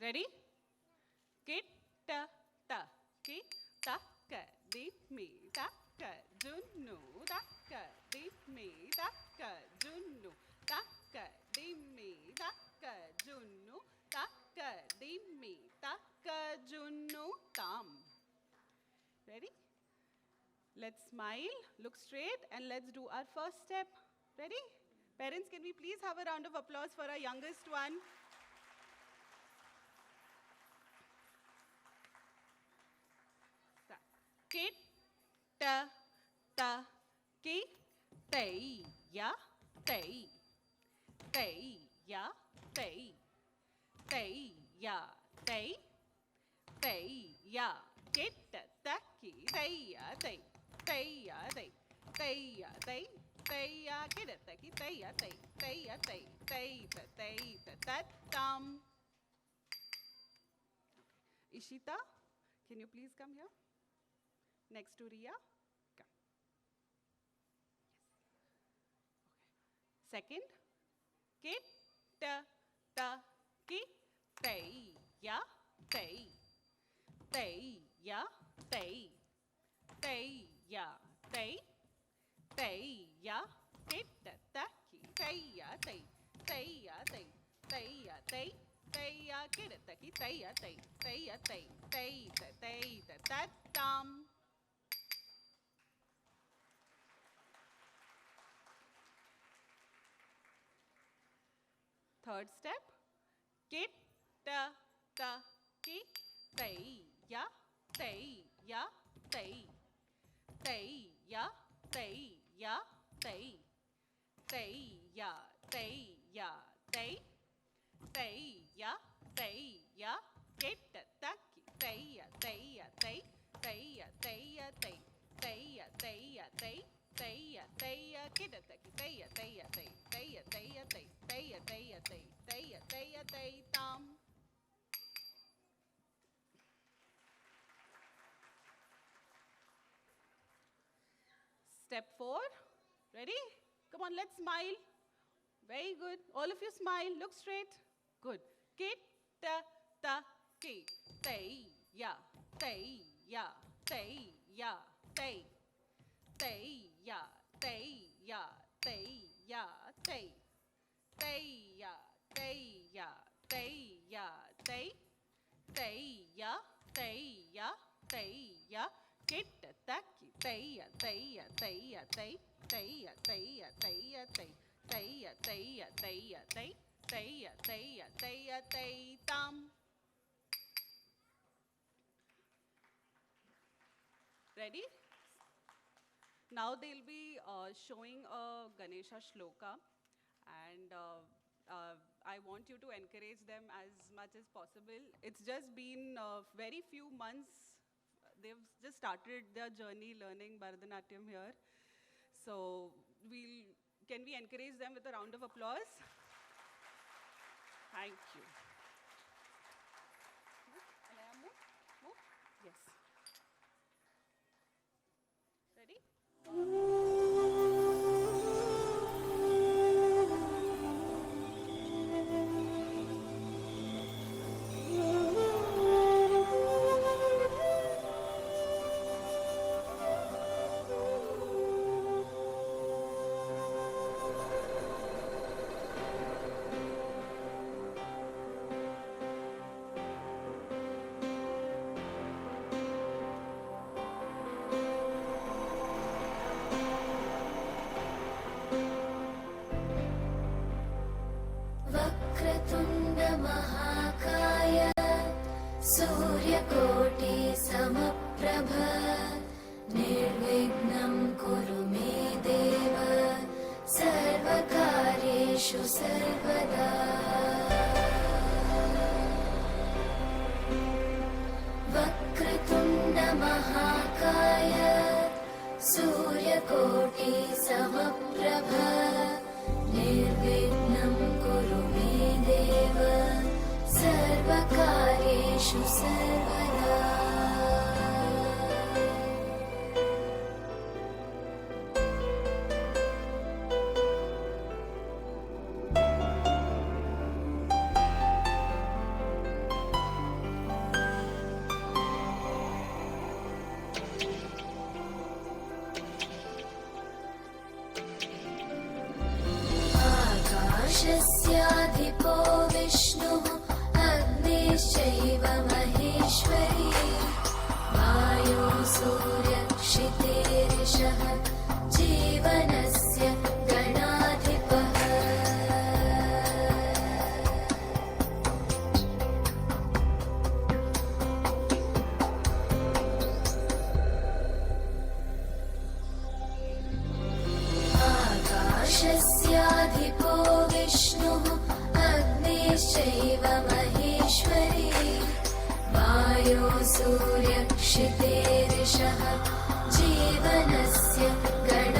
Ready? Kit ta ta ki ta ka di mi ta ka junnu ta ka di mi ta ka junnu ta ka di mi ta ka junnu ta ka di mi ta ka junnu tam. Ready? Let's smile, look straight, and let's do our first step. Ready? Parents, can we please have a round of applause for our youngest one? Kit ta ta ki tay ya tay tay ya tay tay ya tay tay ya kit ta ki tay ya tay tay ya tay tay ya tay tay ya kit ta ki tay ya tay tay ya tay tay ta tam. Ishita, can you please come here? Next to Ria. Come. Yes. Okay. Second. Kit ta ta ki tay ya tay tay ya tay tay ya tay tay ya kit ta ki tay ya tay tay ya tay tay ya tay tay ya kit ta ki tay ya tay tay ya tay tay ta tam. Third step. Kit ta ta ki tay ya tay ya tay tay ya tay ya tay tay ya tay ya tay tay ya tay ya kit ta ki tay ya tay ya tay tay ya tay ya tay tay ya tay ya tay tay ya tay ya kit ta ki tay ya tay ya tay tay ya tay ya tay tay ya tay ya tay tay ya tay ya tay tam. Step 4. Ready? Come on, let's smile. Very good. All of you smile. Look straight. Good. Kit ta ta ki tay ya tay ya tay ya tay tay ya tay ya tay ya tay tay ya tay ya tay ya tay tay ya tay ya tay ya kit ta ki tay ya tay ya tay ya tay tay ya tay ya tay ya tay tay ya tay ya tay ya tay tay ya tay ya tay ya tay tam. Ready? Now they'll be showing a Ganesha shloka, and I want you to encourage them as much as possible. It's just been very few months. They've just started their journey learning Bharatanatyam here. So can we encourage them with a round of applause? Thank you. Move. Yes. Ready? वक्रतुण्डमहाकाय सूर्यकोटि समप्रभ निर्विघ्नं कुरु मे देव सर्वकार्येषु सर्वदा। वक्रतुण्डमहाकाय सूर्यकोटि समप्रभ निर्विघ्नं कुरु मे देव सर्वकार्येषु सर्वदा। यो सूर्यक्षितेरिषः जीवनस्य गण